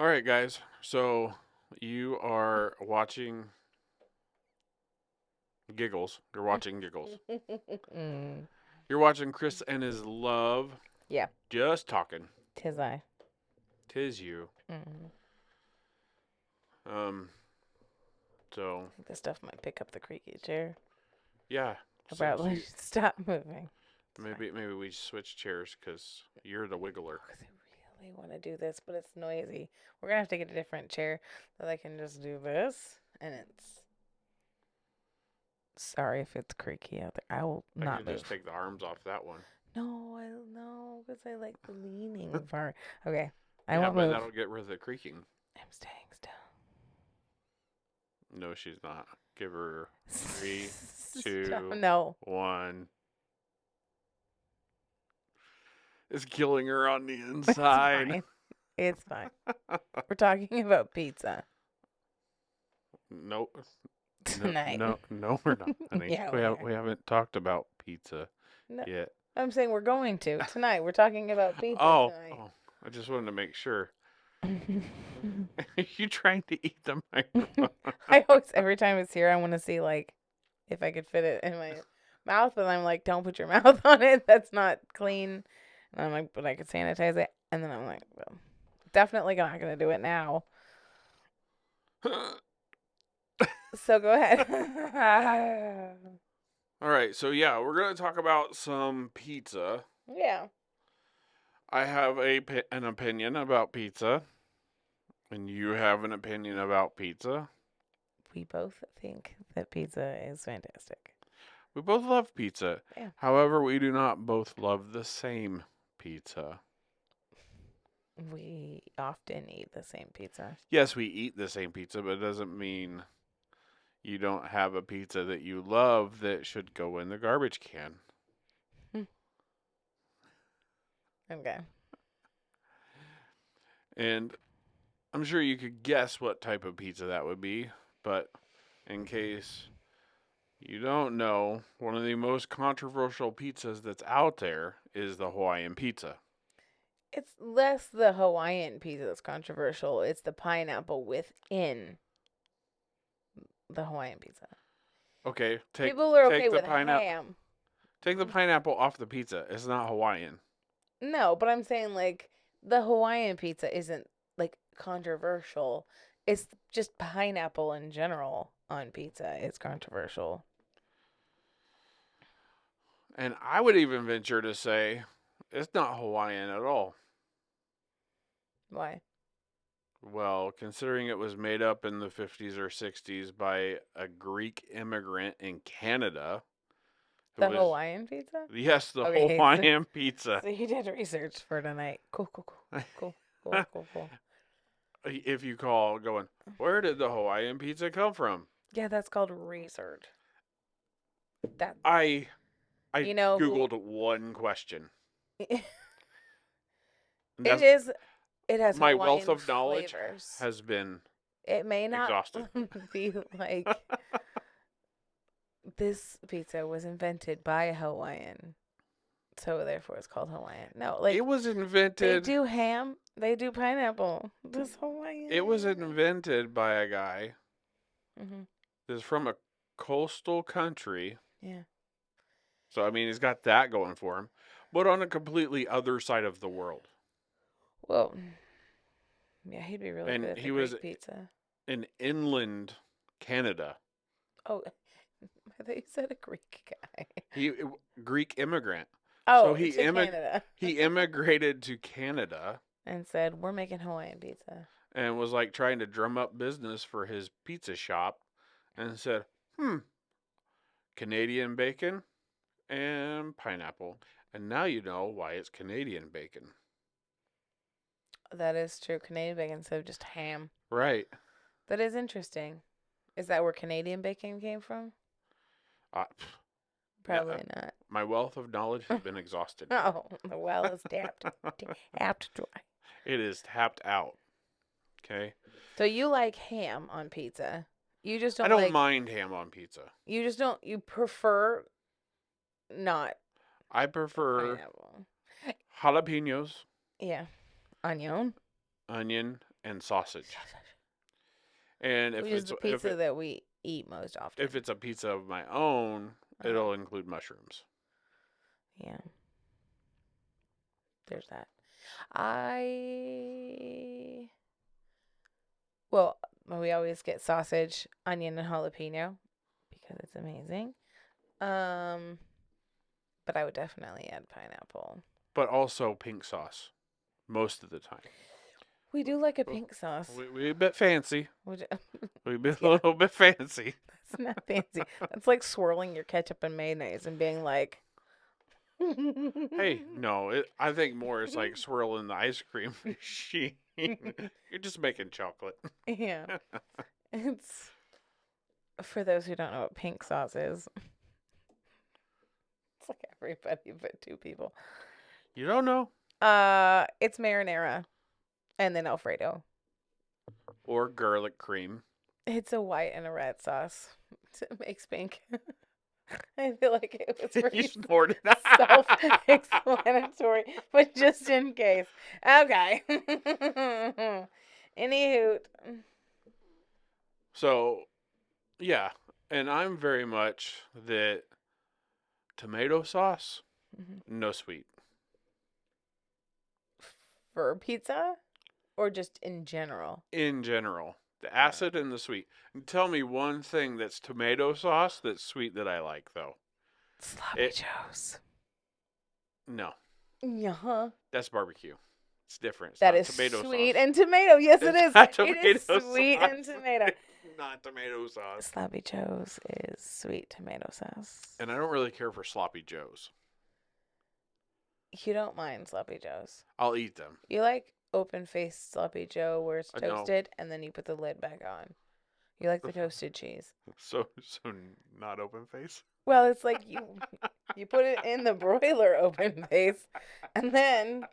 All right, guys. So you are watching Giggles. You're watching Giggles. Mm, You're watching Chris and his love. yeah, Just talking. tis I. Tis you. Mm. Um. So I think this stuff might pick up the creaky chair. yeah. I Since probably you should stop moving. It's fine. maybe we switch chairs because you're the wiggler. Because I really want to do this, but it's noisy. We're going to have to get a different chair that I can just do this. And it's. Sorry if it's creaky out there. I will I not could just move. take the arms off that one. No, I don't know. Because I like the leaning part. Okay. I Yeah, won't but move. that'll get rid of the creaking. I'm staying No, she's not. Give her three, still. Stop. two, No. 1. It's killing her on the It's inside. fine. It's fine. We're talking about pizza Nope. No, tonight. no, no, we're not, honey. Yeah, We we have are. we haven't talked about pizza No, yet. I'm saying we're going to tonight. We're talking about pizza Oh, tonight. oh, I just wanted to make sure. Are you trying to eat the microphone? I always, every time it's here, I want to see like if I could fit it in my mouth, but I'm like, don't put your mouth on it. That's not clean. And I'm like, but I could sanitize it. And then I'm like, well, definitely not gonna do it now. So go ahead. All right, so yeah, we're gonna talk about some pizza. Yeah. I have an opinion about pizza, and you have an opinion about pizza. We both think that pizza is fantastic. We both love pizza. Yeah. However, we do not both love the same pizza. We often eat the same pizza. Yes, we eat the same pizza, but it doesn't mean you don't have a pizza that you love that should go in the garbage can. Hmm. Okay. And I'm sure you could guess what type of pizza that would be, but in case you don't know, one of the most controversial pizzas that's out there is the Hawaiian pizza. It's less the Hawaiian pizza that's controversial. It's the pineapple within the Hawaiian pizza. Okay, People are okay take the with pineapple ham. off the pizza. It's not Hawaiian. No, but I'm saying like the Hawaiian pizza isn't like controversial. It's just pineapple in general on pizza. It's controversial. And I would even venture to say it's not Hawaiian at all. Why? Well, considering it was made up in the 50s or 60s by a Greek immigrant in Canada, who The was, Hawaiian pizza? yes, the Okay, so, Hawaiian pizza. so you did research for tonight. Cool, cool, cool, cool, cool, cool, cool. If you call going, where did the Hawaiian pizza come from? Yeah, that's called research. That I I you know who googled one question. it And that's is. It has my wealth Hawaiian of knowledge flavors. has been It may not exhausted. be like this pizza was invented by a Hawaiian, so therefore it's called Hawaiian. No, It like was they invented do ham, they do pineapple. This it was Hawaiian. invented by a guy Mhm. that's from a coastal country. Yeah. So I mean, he's got that going for him, but on a completely other side of the world. Well, yeah, he'd be really good And at the he was Greek pizza. in inland Canada. Oh, I thought you said a Greek guy. He Greek immigrant. So Oh, to Canada. he immigrated to Canada And said, "We're making Hawaiian pizza." and was like trying to drum up business for his pizza shop and said, Canadian bacon and pineapple. And now you know why it's Canadian bacon. That is true. Canadian bacon instead of just ham. Right. That is interesting. Is that where Canadian bacon came from? Uh, Probably not. my wealth of knowledge has been exhausted. Oh, the well is tapped. Tapped dry. It is tapped out. Okay. So you like ham on pizza. You just I don't don't like, mind ham on pizza. you just don't, you prefer not I prefer pineapple. jalapenos, Yeah. Onion. onion, and sausage. And Which is the pizza that we eat most often. if it's a pizza of my own, it'll include mushrooms. Yeah. There's that. I well, we always get sausage, onion, and jalapeno because it's amazing. But I would definitely add pineapple. But also pink sauce most of the time. We do like a pink sauce. We a bit fancy. We We be a little bit fancy. That's not fancy. That's like swirling your ketchup and mayonnaise and being like, Hey, no, I think more it's like swirling the ice cream machine. You're just making chocolate. yeah. It's for those who don't know what pink sauce is. It's like everybody but two people. You don't know? It's marinara and then Alfredo. Or garlic cream. It's a white and a red sauce. It makes pink. I feel like it was You pretty snorted. self-explanatory, but just in case. Okay. Anywho. So, yeah. And I'm very much that tomato sauce, no sweet. For pizza? Or just in general? In general. The acid and the sweet. And tell me one thing that's tomato sauce that's sweet that I like, though. Sloppy Joes. No. Yeah. That's barbecue. It's different. It's That not is tomato sweet sauce. and tomato. Yes, it is. Not It is tomato sweet sauce. and tomato. Not tomato sauce. Sloppy Joes is sweet tomato sauce. And I don't really care for sloppy joes. You don't mind Sloppy Joes. I'll eat them. You like open-faced Sloppy Joe where it's I know. toasted and then you put the lid back on. You like the toasted cheese. So not open face. Well, it's like you put it in the broiler open face and then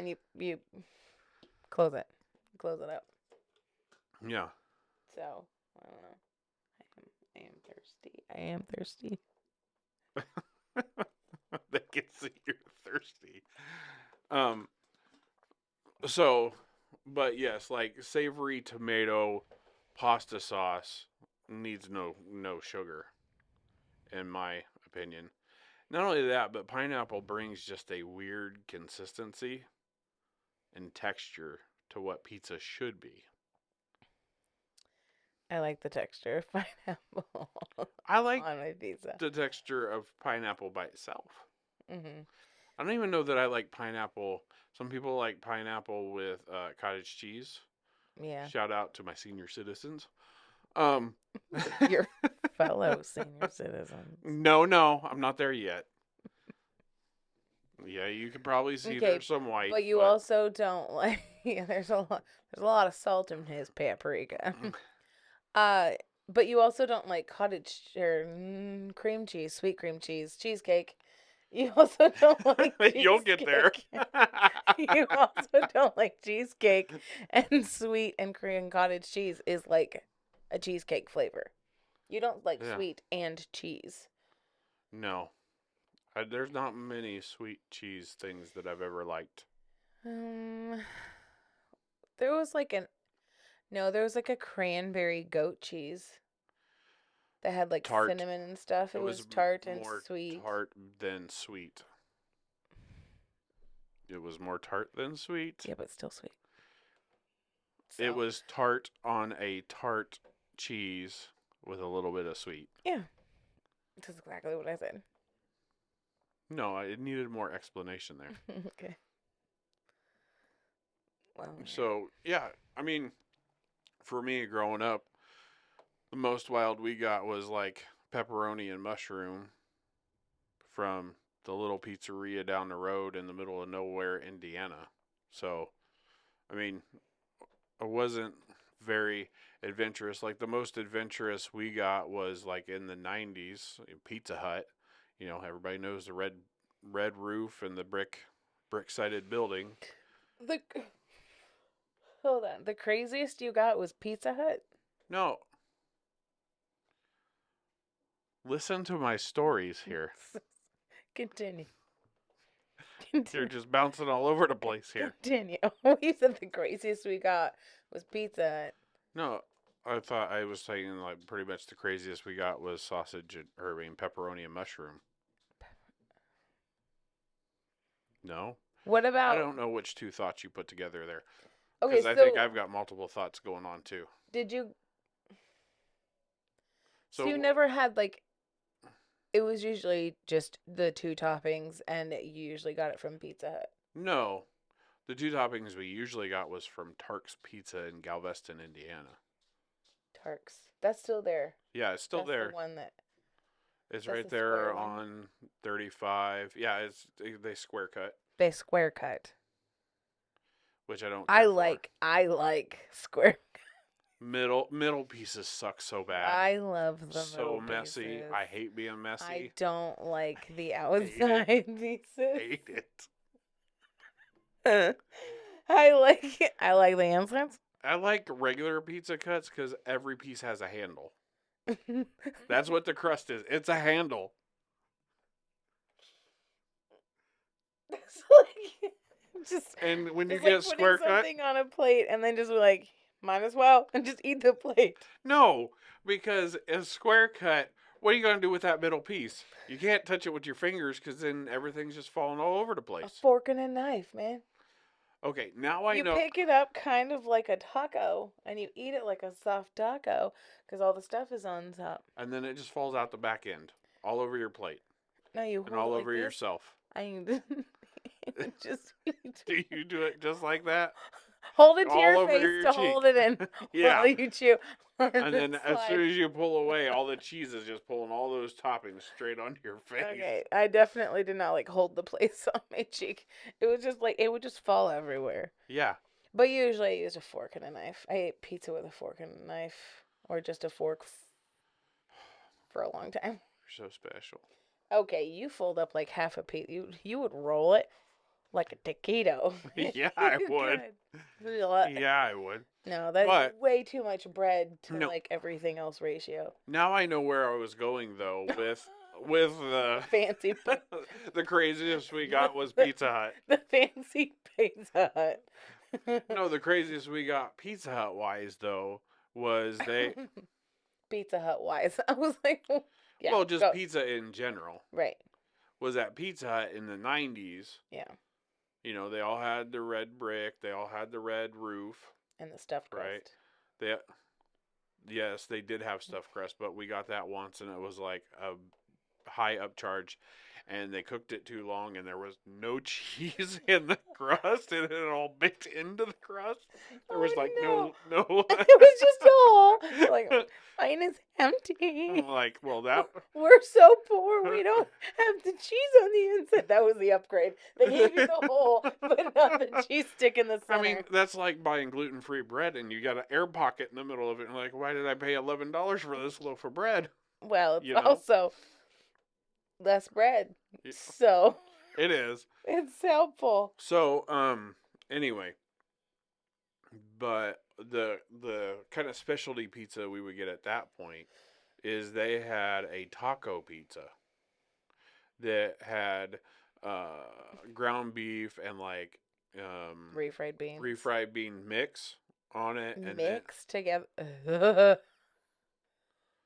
you close it. Close it up. Yeah. So, I don't know. I am thirsty. I am thirsty. They can see you're thirsty. So, but yes, like savory tomato pasta sauce needs no sugar, in my opinion. Not only that, but pineapple brings just a weird consistency and texture to what pizza should be. I like the texture of pineapple I like on my pizza. the texture of pineapple by itself. Mm-hmm. I don't even know that I like pineapple. Some people like pineapple with cottage cheese. Yeah. Shout out to my senior citizens. Your fellow senior citizens. No, I'm not there yet. Yeah, you can probably see there's some white. But you also don't like. Yeah, there's a lot of salt in his paprika. But you also don't like cottage or cream cheese, sweet cream cheese, cheesecake. You also don't like cheesecake. You'll get there. You also don't like cheesecake, and sweet and Korean cottage cheese is like a cheesecake flavor. You don't like sweet and cheese. No. There's not many sweet cheese things that I've ever liked. There was like a cranberry goat cheese that had like tart. Cinnamon and stuff. It was tart and sweet. Tart than sweet. It was more tart than sweet. Yeah, but still sweet. So. It was tart on a tart cheese with a little bit of sweet. Yeah. That's exactly what I said. No, it needed more explanation there. Okay. Well. So, yeah, I mean, for me growing up, the most wild we got was like pepperoni and mushroom from the little pizzeria down the road in the middle of nowhere, Indiana. So, I mean, I wasn't very adventurous. Like the most adventurous we got was like in the 90s, Pizza Hut. You know, everybody knows the red roof and the brick sided building. Hold on. The craziest you got was Pizza Hut? No. Listen to my stories here. Continue. You're Continue. just bouncing all over the place here. Continue. You said the craziest we got was Pizza Hut. No, I thought I was saying like pretty much the craziest we got was sausage and pepperoni and mushroom. No, What I about? don't know which two thoughts you put together there Okay, because I think so I've got multiple thoughts going on too. did you? So you So never had like it was usually just the two toppings, and you usually got it from Pizza Hut. no, the two toppings we usually got was from Tark's Pizza in Galveston, Indiana. Tarks. That's still there. Yeah, it's still That's the there. one that. It's That's right the there square one. on 35. Yeah, they square cut, They square cut. which I don't I care for. like. I like square. Middle pieces suck so bad. I love the So middle messy. pieces. I hate being I messy. don't like the Hate it. outside pieces. Hate it. I like the insides. I like regular pizza cuts because every piece has a handle. That's what the crust is. It's a handle. It's like just And when you just like get putting square cut, something on a plate and then just like might as well and just eat the plate. no, because a square cut, what are you going to do with that middle piece? You can't touch it with your fingers because then everything's just falling all over the A place. fork and a knife, man. Okay, now I You know. pick it up kind of like a taco and you eat it like a soft taco because all the stuff is on top. And then it just falls out the back end, all over your plate, Now you and hold all it like over this. yourself. I just Do you do it just like that? hold it to All your over face your to cheek. hold it in Yeah. while you chew. And then as soon as you pull away, all the cheese is just pulling all those toppings straight onto your face. Okay, I definitely did not like hold the place on my cheek. It was just like it would just fall everywhere. Yeah. But usually I use a fork and a knife. I ate pizza with a fork and a knife, or just a fork for a long time. You're so special. Okay, you fold up like half a pizza. You would roll it like a taquito. Yeah, I would. God. Yeah, I would. No, that is But way too much bread to no, like everything else ratio. now I know where I was going though with the Fancy, the craziest we got was the, Pizza Hut. the fancy Pizza Hut. No, the craziest we got Pizza Hut wise though was they Pizza Hut wise. I was like, yeah, well just go. pizza in general Right. was at Pizza Hut in the 90s. Yeah. You know, they all had the red brick, they all had the red roof, And the stuffed crust. right? They yes, they did have stuffed crust, but we got that once and it was like a high upcharge and they cooked it too long and there was no cheese in the crust and it all baked into the crust. There was like no. no It was just a hole. Like, mine is empty. I'm like, well that We're so poor, we don't have the cheese on the inside. That was the upgrade. They gave you the hole, but not the cheese stick in the center. I mean, that's like buying gluten-free bread and you got an air pocket in the middle of it and like, why did I pay $11 for this loaf of bread? Well, it's You know? also less bread. So It is. it's helpful. So, anyway, but the kind of specialty pizza we would get at that point is they had a taco pizza that had ground beef and like Refried beans. refried bean mix on it and Mixed together.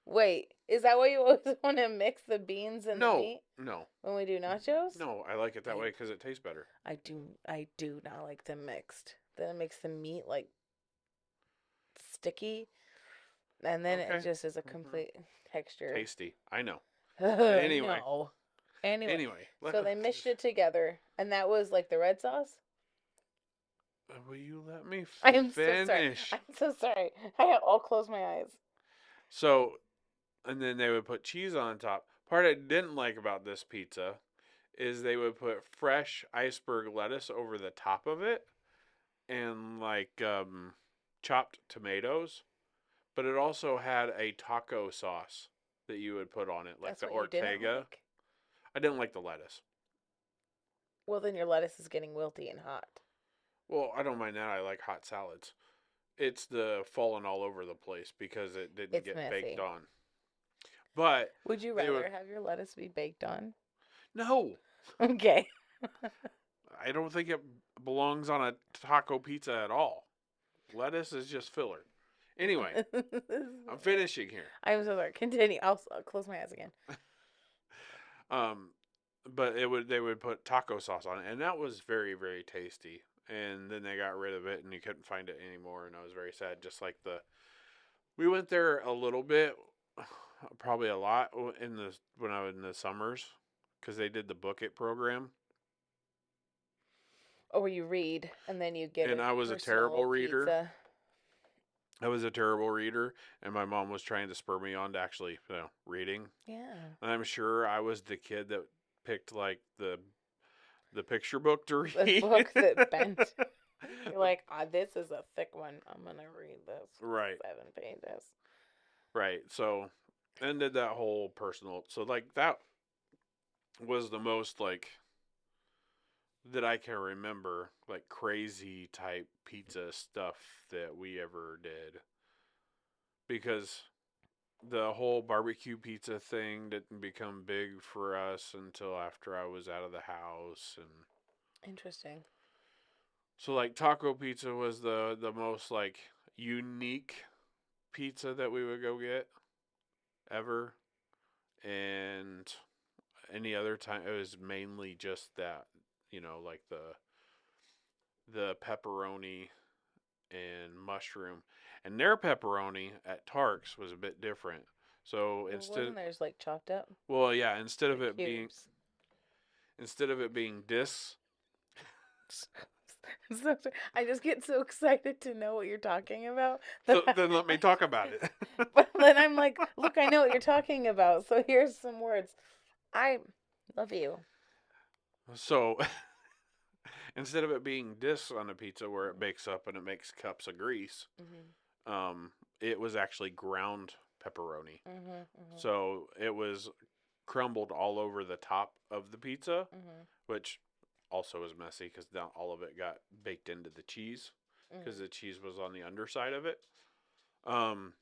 Wait, is that why you always want to mix the beans and the meat no, when we do nachos? no, I like it that way because it tastes better. I do not like them mixed. Then it makes the meat like sticky, and then it Okay. just is a complete texture. Tasty, I know. Anyway. No. Anyway, Anyway, so they mixed it together, and that was like the red sauce. will you let me I am finish? so sorry. I'm so sorry. I'll close my eyes. So, and then they would put cheese on top. Part I didn't like about this pizza is they would put fresh iceberg lettuce over the top of it and like chopped tomatoes, but it also had a taco sauce that you would put on it, like That's the what you didn't Ortega. like. I didn't like the lettuce. Well, then your lettuce is getting wilty and hot. Well, I don't mind that. I like hot salads. It's the falling all over the place because it didn't It's get messy. baked on. But Would you they rather would- have your lettuce be baked on? no, Okay. I don't think it belongs on a taco pizza at all. Lettuce is just filler. Anyway, I'm finishing here. I'm so sorry. Continue. I'll close my eyes again. Um, but they would put taco sauce on it, and that was very very tasty. And then they got rid of it, and you couldn't find it anymore, and I was very sad. Just like we went there a little bit, probably a lot in the when I was in the summers, because they did the book it program, Or you read and then you get and a I was a terrible personal reader. pizza. I was a terrible reader, and my mom was trying to spur me on to actually, reading. Yeah. And I'm sure I was the kid that picked like the picture book to The read. book that bent. You're like, this is a thick one. I'm gonna read this. Right, 7 pages. right. So, and did that whole personal. So like that was the most like that I can remember, like crazy type pizza stuff that we ever did, because the whole barbecue pizza thing didn't become big for us until after I was out of the house. And Interesting. so like taco pizza was the most like unique pizza that we would go get ever. And any other time it was mainly just that, like the pepperoni and mushroom. And their pepperoni at Tark's was a bit different. So Well, wasn't theirs like chopped up? well, yeah, Like cubes. instead of it being discs. I just get so excited to know what you're talking about. So then let me talk about it. But then I'm like, look, I know what you're talking about. So here's some words. I love you. So instead of it being discs on a pizza where it bakes up and it makes cups of grease, it was actually ground pepperoni. So it was crumbled all over the top of the pizza, which also was messy because not all of it got baked into the cheese because the cheese was on the underside of it. Um,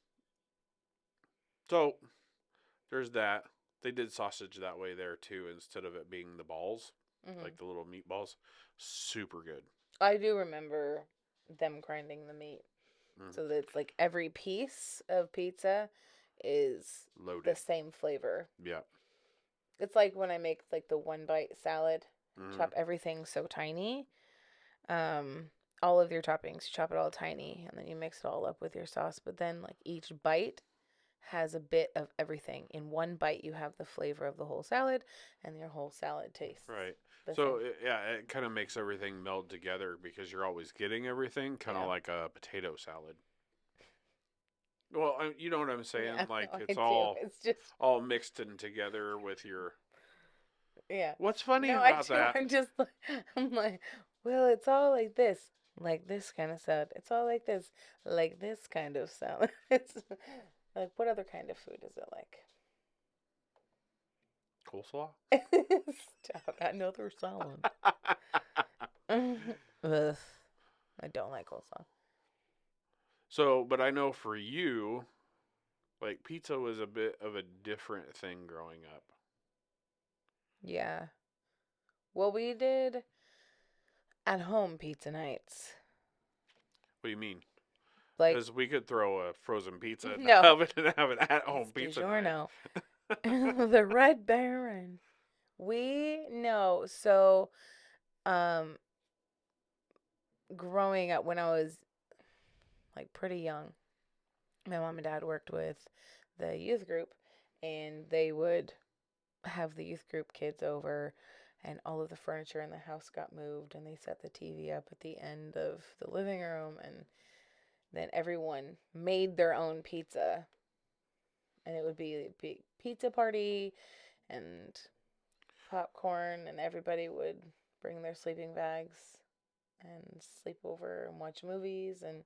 so there's that. They did sausage that way there too, instead of it being the balls, like the little meatballs. Super good. I do remember them grinding the meat. So that it's like every piece of pizza is Loaded. the same flavor. Yeah. It's like when I make like the one bite salad, chop everything so tiny. All of your toppings, you chop it all tiny, and then you mix it all up with your sauce. But then like each bite has a bit of everything. In one bite, you have the flavor of the whole salad, and your whole salad tastes. Right. So it kind of makes everything meld together because you're always getting everything, kind of like a potato salad. Well, you know what I'm saying? Yeah, Like no, I it's do. It's just all mixed in together with your. yeah. What's funny No, I about do. that? I'm just like I'm like, well, it's all like this kind of salad. It's all like this kind of salad. It's like what other kind of food is it like? Coleslaw. Stop another salad. Ugh, I don't like coleslaw. So, but I know for you, like pizza was a bit of a different thing growing up. Yeah. Well, we did at home pizza nights. What do you mean? Like Because we could throw a frozen pizza in the no, oven and have an at-home it's pizza night. DiGiorno. The Red Baron. We know. So, um, growing up when I was like pretty young, my mom and dad worked with the youth group, and they would have the youth group kids over, and all of the furniture in the house got moved, and they set the TV up at the end of the living room, and then everyone made their own pizza, and it would be a big pizza party and popcorn, and everybody would bring their sleeping bags and sleep over and watch movies. And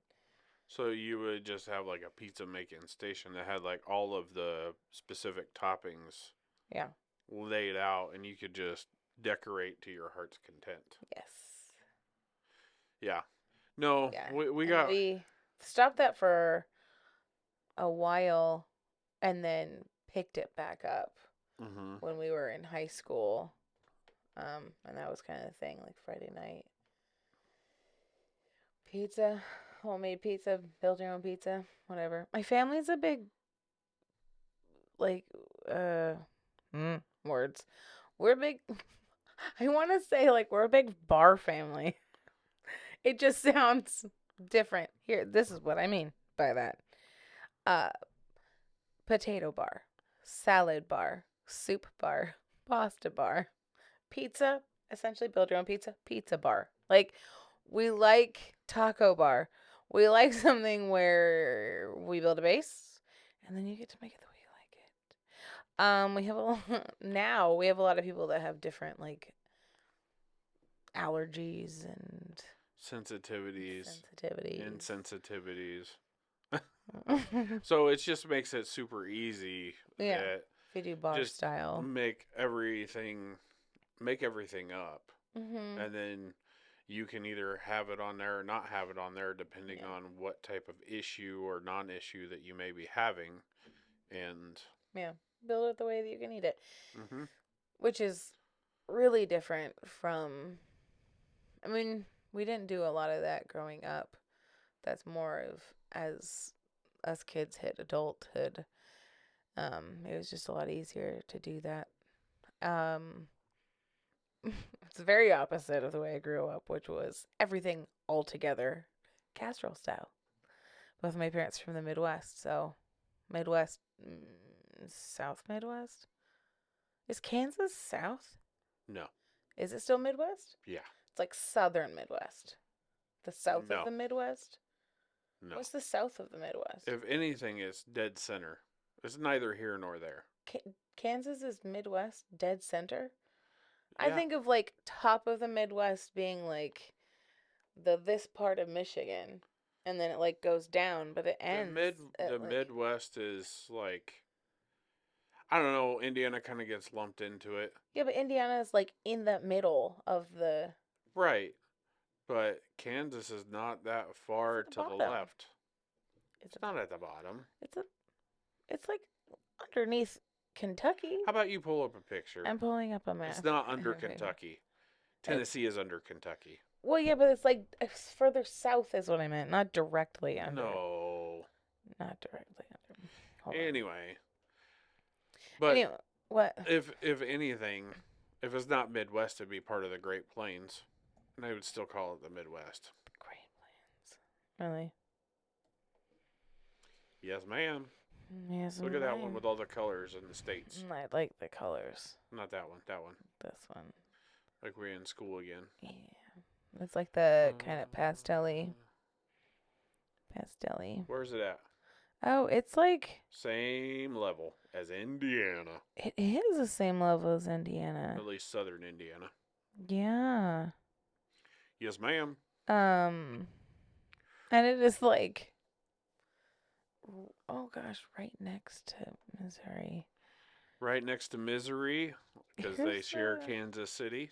So you would just have like a pizza making station that had like all of the specific toppings yeah, laid out, and you could just decorate to your heart's content. yes, Yeah. No, yeah, we and got. we stopped that for a while, and then picked it back up Mm-hmm. when we were in high school. And that was kind of the thing, like Friday night pizza, homemade pizza, build your own pizza, whatever. My family's a big like uh words. We're big. I want to say like we're a big bar family. It just sounds different. Here, this is what I mean by that. Uh, potato bar, salad bar, soup bar, pasta bar, pizza. Essentially, build your own pizza. Pizza bar. Like we like taco bar. We like something where we build a base, and then you get to make it the way you like it. We have now we have a lot of people that have different like allergies and Sensitivities, sensitivities. insensitivities. So it just makes it super easy Yeah, that if you do bar just style. make everything up, Mhm. and then you can either have it on there or not have it on there depending Yeah. on what type of issue or non-issue that you may be having. And Yeah. Build it the way that you can eat it, mhm, which is really different from. I mean, we didn't do a lot of that growing up. That's more of as us kids hit adulthood. It was just a lot easier to do that. Um, it's very opposite of the way I grew up, which was everything all together, casserole style. Both my parents from the Midwest, so Midwest, South Midwest. Is Kansas South? no, Is it still Midwest? yeah, It's like Southern Midwest. The South of no, the Midwest? no. What's the South of the Midwest? If anything, it's dead center. It's neither here nor there. Kansas is Midwest, dead center? I Yeah, think of like top of the Midwest being like the this part of Michigan, and then it like goes down, but it ends the at like Midwest is like, I don't know. Indiana kind of gets lumped into it, yeah, but Indiana is like in the middle of the right? But Kansas is not that it's far at the to the bottom. left. It's It's at the not at the bottom. it's a it's like underneath Kentucky. How about you pull up a picture? I'm pulling up a It's map. not under Kentucky. It's Tennessee is under Kentucky. well, yeah, but it's like it's further south is what I meant, not directly under. No. Not directly under. Hold on. Anyway, but Anyway, what? if anything, if it's not Midwest, it'd be part of the Great Plains, and I would still call it the Midwest. Great Plains. Really? Yes, ma'am. Yes, Look at that one ma'am. with all the colors in the states. I like the colors. Not that one. That one. This one. Like we're in school again. Yeah. It's like the kind of pastelly. Where's it at? Oh, it's like Same level as Indiana. it is the same level as Indiana. At least southern Indiana. Yeah. Yes, ma'am. Um, and it is like, oh gosh, right next to Missouri. Right next to Missouri, because they Here's share the Kansas City.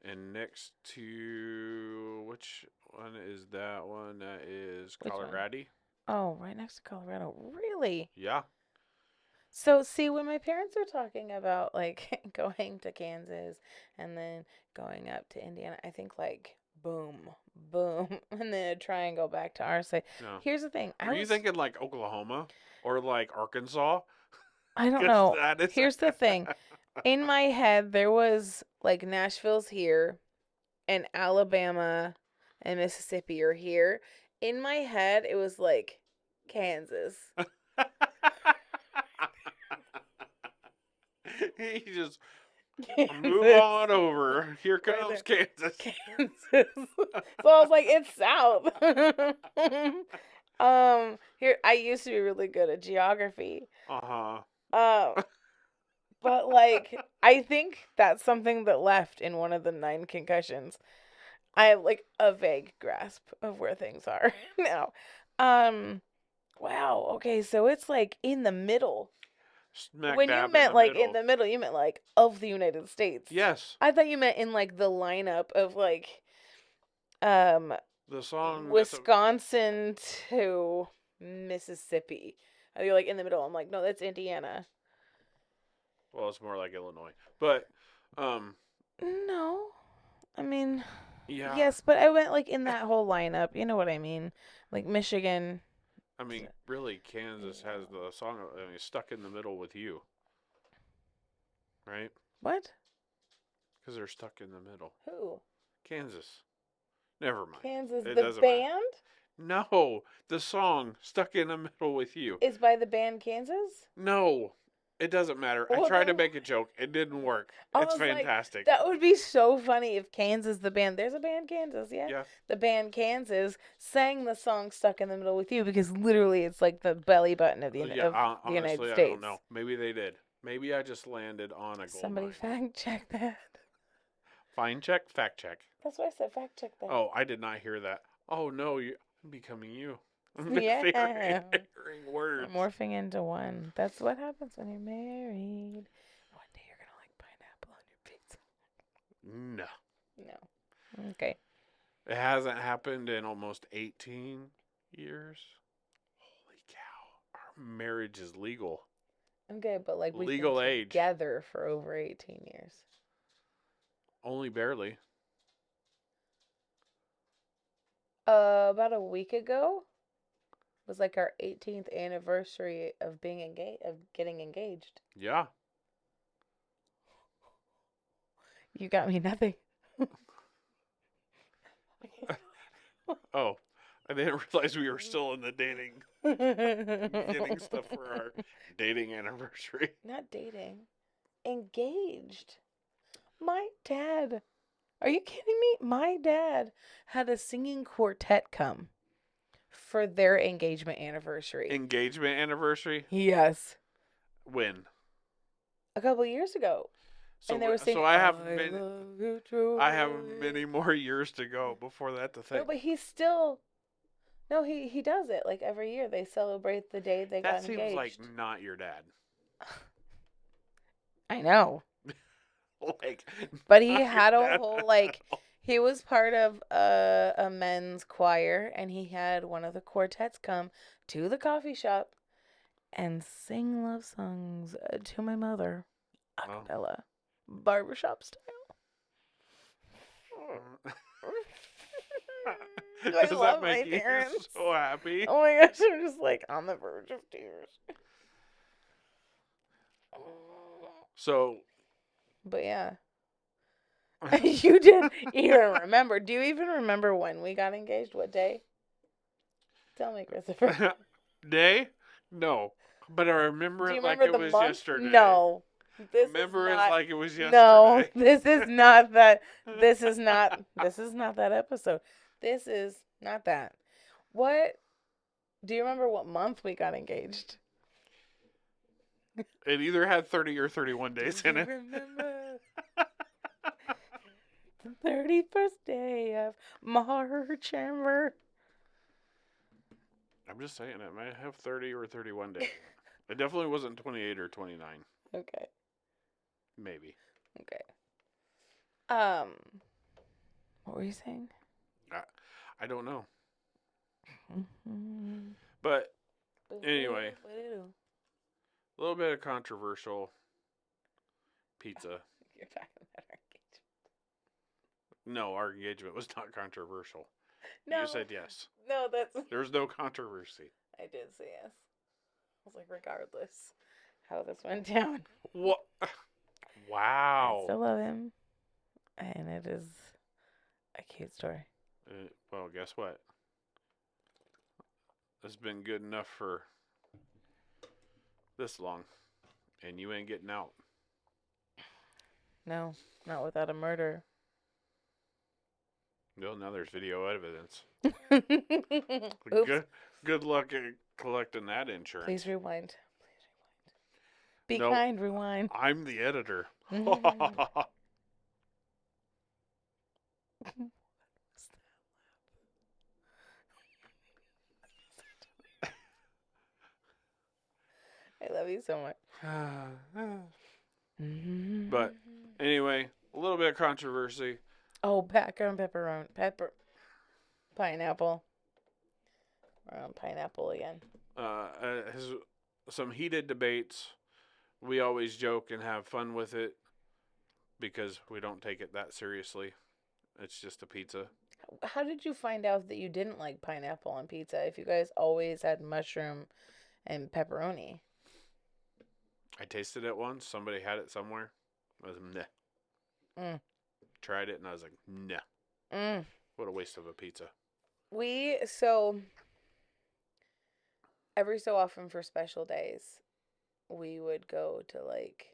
And next to, which one is that one? That is which one? Colorado. Oh, right next to Colorado. Really? Yeah. So, see, when my parents are talking about like going to Kansas and then going up to Indiana, I think like boom, boom, and then try and go back to our side. No. Here's the thing. Are you thinking like Oklahoma or like Arkansas? I don't Because know. that is. Here's the thing. In my head, there was like Nashville's here and Alabama and Mississippi are here. In my head, it was like Kansas. He just move Kansas. on over. Here Right comes there. Kansas. Kansas. So I was like, it's south. Here I used to be really good at geography. Uh-huh. Um, but like I think that's something that left in one of the 9 concussions. I have like a vague grasp of where things are now. Um, wow. Okay, so it's like in the middle. Smack When you dab in meant the like in middle. the middle, you meant like of the United States. Yes. I thought you meant in like the lineup of like um The song that's a, Wisconsin to Mississippi. You're like in the middle. I'm like, no, that's Indiana. well, it's more like Illinois. But No. I mean, Yeah. yes, but I went like in that whole lineup. You know what I mean? Like Michigan. I mean, really, Kansas has the song, I mean, Stuck in the Middle with You, right? What? Because they're stuck in the middle. Who? Kansas. Never mind. Kansas. It The doesn't matter. band No, the song Stuck in the Middle with You. is by the band Kansas. No, it doesn't matter. I Well, tried to then make a joke. It didn't work. I It's was like, fantastic. that would be so funny if Kansas, the band, there's a band Kansas, yeah? Yeah. The band Kansas sang the song Stuck in the Middle with You because literally it's like the belly button of Yeah, the United honestly, I don't States. know. Maybe they did. Maybe I just landed on a gold Somebody mine. fact check that. Fine check, fact check. That's what I said, fact check that. Oh, I did not hear that. Oh no, I'm becoming you. I'm Yeah. figuring words. I'm morphing into one. That's what happens when you're married. One day you're gonna like pineapple on your pizza. No. No. Okay. It hasn't happened in almost 18 years. Holy cow. Our marriage is legal. Okay, but like we've Legal been age. together for over 18 years. Only barely. About a week ago was like our 18th anniversary of being engaged, of getting engaged. Yeah. You got me nothing. Oh, I didn't realize we were still in the dating, getting stuff for our dating anniversary. Not dating. Engaged. My dad. Are you kidding me? My dad had a singing quartet come for their engagement anniversary. Engagement anniversary? Yes. When? A couple years ago. So And they were singing, I have love you truly. I have many more years to go before that to think. No, but he's still. No, he does it. Like every year they celebrate the day they That got seems like engaged. not your dad. I know. Like, But he not had your a dad whole at like all. he was part of a men's choir and he had one of the quartets come to the coffee shop and sing love songs to my mother a Oh. cappella, barbershop style. I Does that love make my you parents. so happy? Oh my gosh, I'm just like on the verge of tears. So, But yeah. You didn't even remember. Do you even remember when we got engaged? What day? Tell me, Christopher. day? No, but I remember Do you it like remember it the was month? yesterday. No. This Remember is it not. like it was No, yesterday. this is not that. This is not. This is not that episode. This is not that. What? Do you remember what month we got engaged? It either had 30 or 31 days Do in you it. remember the 31st day of March, Amber? I'm just saying it might have 30 or 31 days. It definitely wasn't 28 or 29. Okay. Maybe. Okay. What were you saying? I don't know. Mm-hmm. But anyway, a little bit of controversial pizza. You're talking about our engagement. No, our engagement was not controversial. No. You said yes. No, that's. There was no controversy. I did say yes. I was like, regardless how this went down. What? I Wow. still love him. And it is a cute story. Well, guess what? It's been good enough for this long, and you ain't getting out. No, not without a murder. Well, now there's video evidence. Oops. Good luck at collecting that insurance. Please rewind. Be Nope. kind, rewind. I'm the editor. I love you so much. But anyway, a little bit of controversy. Oh, pepperoni. Pineapple. We're on pineapple again. Has some heated debates. We always joke and have fun with it. because we don't take it that seriously. It's just a pizza. How did you find out that you didn't like pineapple on pizza if you guys always had mushroom and pepperoni? I tasted it once. Somebody had it somewhere. I was nah. Mm. Tried it and I was like, nah. Mm. What a waste of a pizza. So every so often for special days, we would go to like,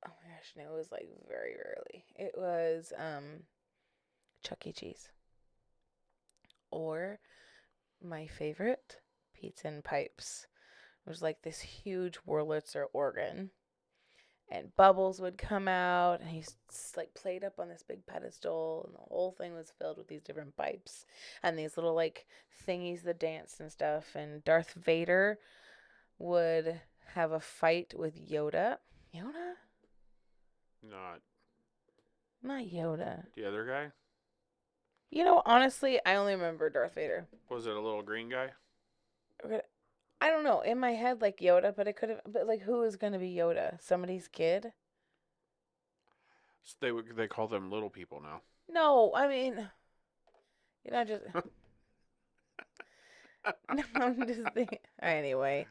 oh my gosh, no, it was like very rarely. It was Chuck E. Cheese or my favorite, Pizza and Pipes. It was like this huge Wurlitzer organ, and bubbles would come out, and he's like played up on this big pedestal, and the whole thing was filled with these different pipes and these little like thingies that danced and stuff. And Darth Vader would have a fight with Yoda. Yoda? Not Not Yoda. the other guy. Honestly, I only remember Darth Vader. Was it a little green guy? I don't know. In my head, like Yoda, but it could have. But like, who is gonna be Yoda? Somebody's kid? They call them little people now. No, I mean, just. No, I'm just thinking. Anyway,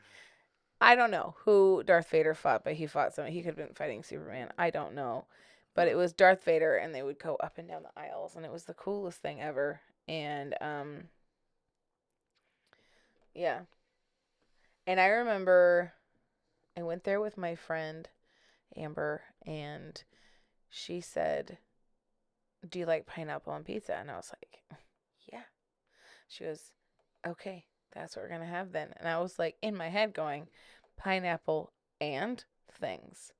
I don't know who Darth Vader fought, but he fought someone. He could have been fighting Superman. I don't know, but it was Darth Vader, and they would go up and down the aisles, and it was the coolest thing ever. And yeah. And I remember I went there with my friend Amber, and she said, "Do you like pineapple on pizza?" And I was like, "Yeah." She goes, "Okay, that's what we're gonna have then." And I was like in my head going, "Pineapple and things."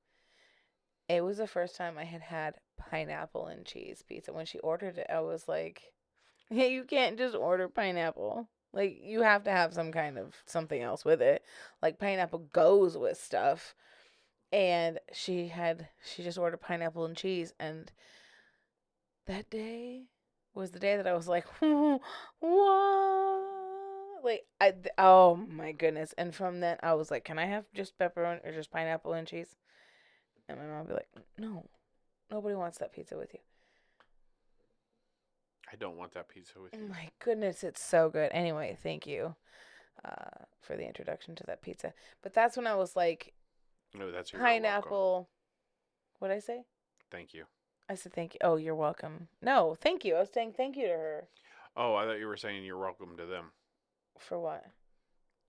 It was the first time I had had pineapple and cheese pizza. When she ordered it, I was like, "Yeah, you can't just order pineapple. Like you have to have some kind of something else with it. Like pineapple goes with stuff." And she just ordered pineapple and cheese, and that day was the day that I was like, what? Oh my goodness. And from then I was like, can I have just pepperoni or just pineapple and cheese? And my mom would be like, no, nobody wants that pizza with you. I don't want that pizza with you. My goodness, it's so good. Anyway, thank you for the introduction to that pizza. But that's when I was like, No, that's you're welcome. pineapple. What'd I say? Thank you. I said thank you. Oh, you're welcome. No, thank you. I was saying thank you to her. Oh, I thought you were saying you're welcome to them, For what?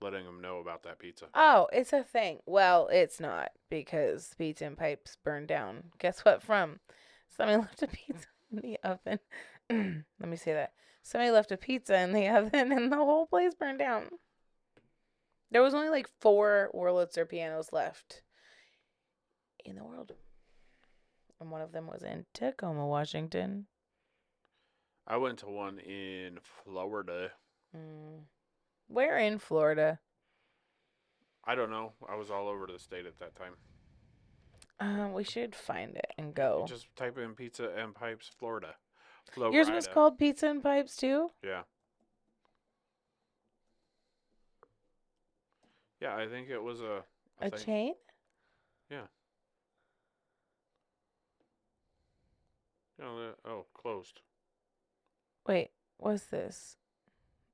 letting them know about that pizza. Oh, it's a thing. Well, it's not because pizza and pipes burned down. Guess what? From somebody left a pizza in the oven. Let me say that. Somebody left a pizza in the oven and the whole place burned down. There was only like 4 Wurlitzer pianos left in the world. And one of them was in Tacoma, Washington. I went to one in Florida. Mm. Where in Florida? I don't know. I was all over the state at that time. We should find it and You go. just type in pizza and pipes, Florida. Yours was Florida. called Pizza and Pipes too? Yeah. Yeah, I think it was A thing. chain? Yeah. Closed. Wait, what's this?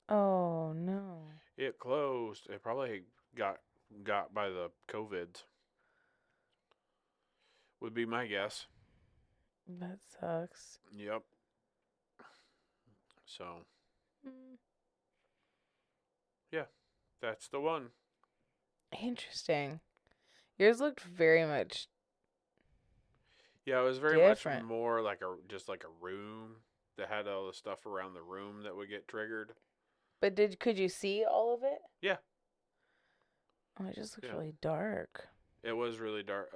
Oh no. It closed. It probably got by the COVIDs. Would be my guess. That sucks. Yep. So, Mm. yeah, that's the one. Interesting. Yours looked very much Yeah, it was very much different. more like just like a room that had all the stuff around the room that would get triggered. But could you see all of it? Yeah. Oh, it just looks Yeah. really dark. It was really dark,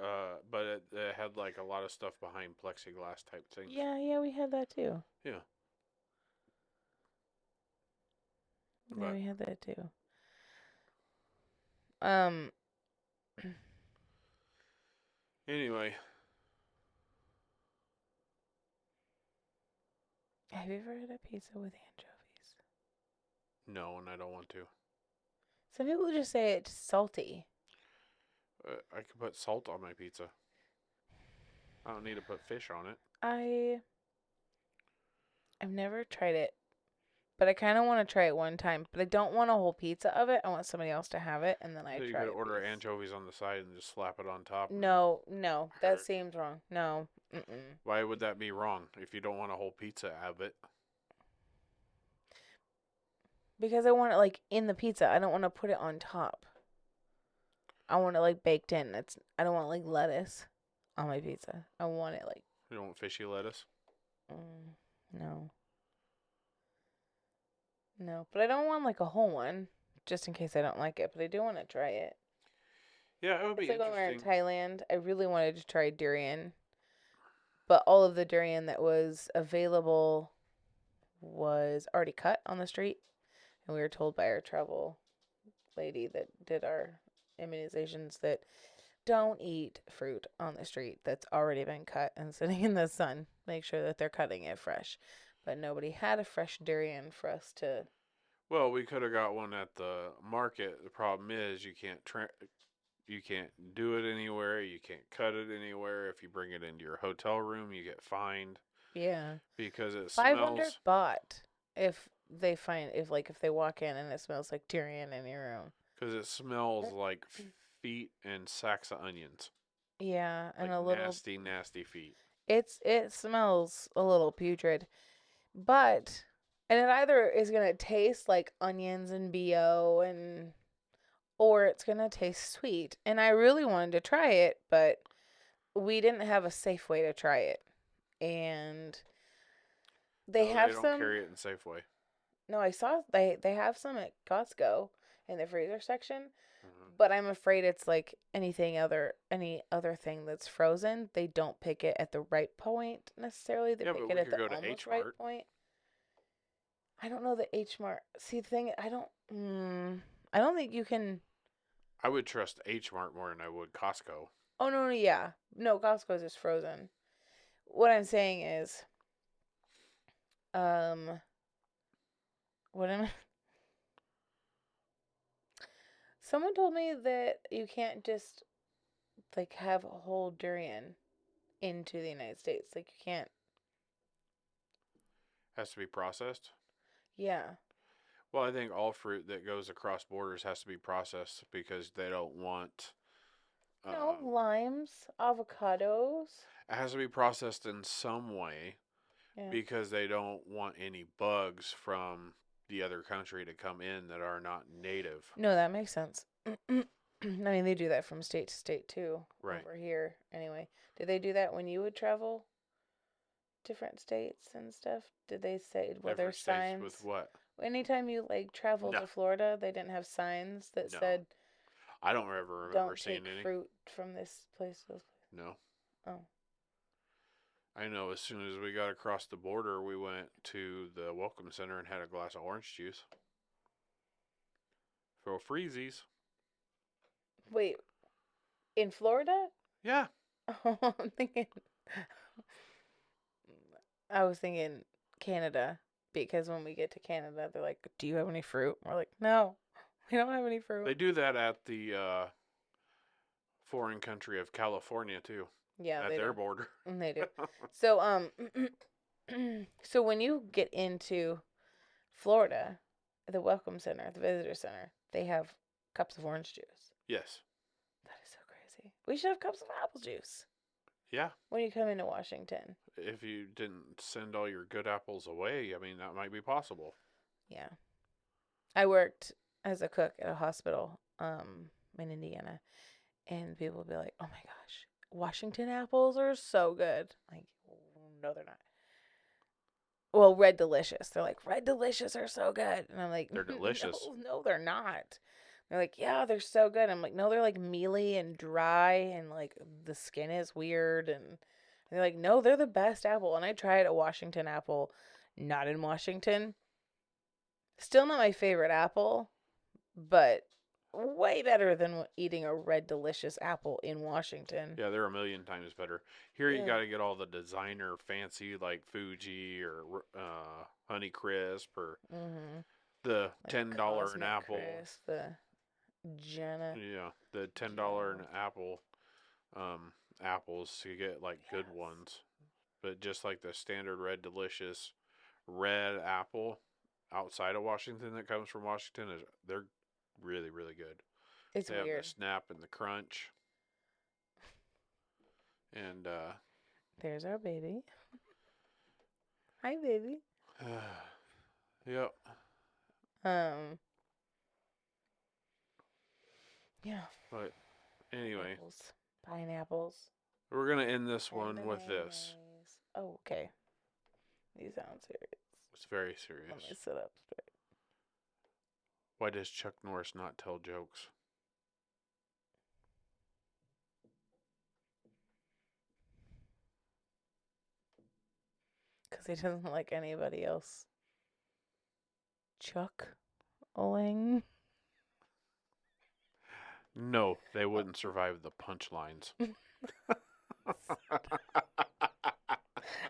but it had like a lot of stuff behind plexiglass type things. Yeah, we had that too. Yeah. Yeah, But we had that too. Um, anyway, have you ever had a pizza with anchovies? no, and I don't want to. Some people just say it's salty. I could put salt on my pizza. I don't need to put fish on it. I I've never tried it, but I kind of want to try it one time. But I don't want a whole pizza of it. I want somebody else to have it, and then I So you try could a order piece. anchovies on the side and just slap it on top and No, no, that hurt. seems wrong. No, mm-mm. Why would that be wrong if you don't want a whole pizza of it? Because I want it like in the pizza. I don't want to put it on top. I want it like baked in. I don't want like lettuce on my pizza. I want it like You don't want fishy lettuce? no, no. But I don't want like a whole one, just in case I don't like it. But I do want to try it. Yeah, it would It's be like when we were in interesting. Thailand. I really wanted to try durian, but all of the durian that was available was already cut on the street, and we were told by our travel lady that did our immunizations that don't eat fruit on the street that's already been cut and sitting in the sun. Make sure that they're cutting it fresh. But nobody had a fresh durian for us to. Well, we could have got one at the market. The problem is you can't do it anywhere. You can't cut it anywhere. If you bring it into your hotel room, you get fined Yeah. because it 500 smells. baht if they find, if they walk in and it smells like durian in your room. Because it smells like feet and sacks of onions, Yeah, and like a little. nasty, nasty feet. It smells a little putrid, but and it either is gonna taste like onions and bo and or it's gonna taste sweet. And I really wanted to try it, but we didn't have a safe way to try it. And they No, they have don't some. carry it in Safeway. No, I saw they have some at Costco in the freezer section, Hmm. but I'm afraid it's like any other thing that's frozen. They don't pick it at the right point necessarily. They Yeah, pick but it we at could the go to almost H right Mart. point. I don't know the H Mart. See, the thing I don't. I don't think you can. I would trust H Mart more than I would Costco. Oh no, no, yeah, no. Costco's is frozen. What I'm saying is, um, what am I? Someone told me that you can't just like have a whole durian into the United States. Like you can't. Has to be processed. Yeah. Well, I think all fruit that goes across borders has to be processed because they don't want. No, Um, limes, avocados. it has to be processed in some way Yeah. because they don't want any bugs from the other country to come in that are not native. No, that makes sense. I mean, they do that from state to state too Right. over here. Anyway, did they do that when you would travel different states and stuff? Did they say were there Different states with signs? what? Anytime you like travel No, to Florida, they didn't have signs that no. said I don't ever remember don't seeing take any. fruit from this place. No. Oh, I know as soon as we got across the border, we went to the Welcome Center and had a glass of orange juice for freezies. wait, in Florida? Yeah. Oh, I'm thinking. I was thinking Canada because when we get to Canada, they're like, "Do you have any fruit?" We're like, "No, we don't have any fruit." They do that at the foreign country of California too, Yeah, at they their do. border. They do. So so when you get into Florida, the Welcome Center, the Visitor Center, they have cups of orange juice. Yes. That is so crazy. We should have cups of apple juice Yeah. when you come into Washington. If you didn't send all your good apples away, I mean, that might be possible. Yeah. I worked as a cook at a hospital in Indiana, and people would be like, "Oh my gosh, Washington apples are so good." Like, no, they're not. Well, Red Delicious. They're like, Red Delicious are so good. And I'm like, They're delicious. no, no, they're not. They're like, yeah, they're so good. I'm like, no, they're like mealy and dry and like the skin is weird. And they're like, no, they're the best apple. And I tried a Washington apple, not in Washington. Still not my favorite apple, but way better than eating a Red Delicious apple in Washington. Yeah, they're a million times better. Here you Yeah. got to get all the designer fancy like Fuji or Honey Crisp or Mm-hmm. the Like $10 an Cosmic apple. Crisp, the Jenna. Yeah, the $10 Jenna. an apple. Um, apples to get like good Yes. ones. But just like the standard red delicious red apple outside of Washington that comes from Washington is they're really really good. It's They have the weird. snap and the crunch. And There's our baby. Hi, baby. yep. Um. Yeah. But anyway, Apples. Pineapples. we're gonna end this And one with this. bananas. Oh, okay. These sound serious. It's very Let me serious. sit up straight. Why does Chuck Norris not tell jokes? Because he doesn't like anybody else. Chuck Oling. No, they wouldn't survive the punchlines.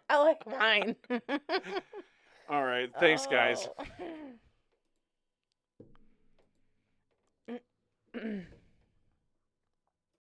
I like mine. All right, thanks, guys. Oh.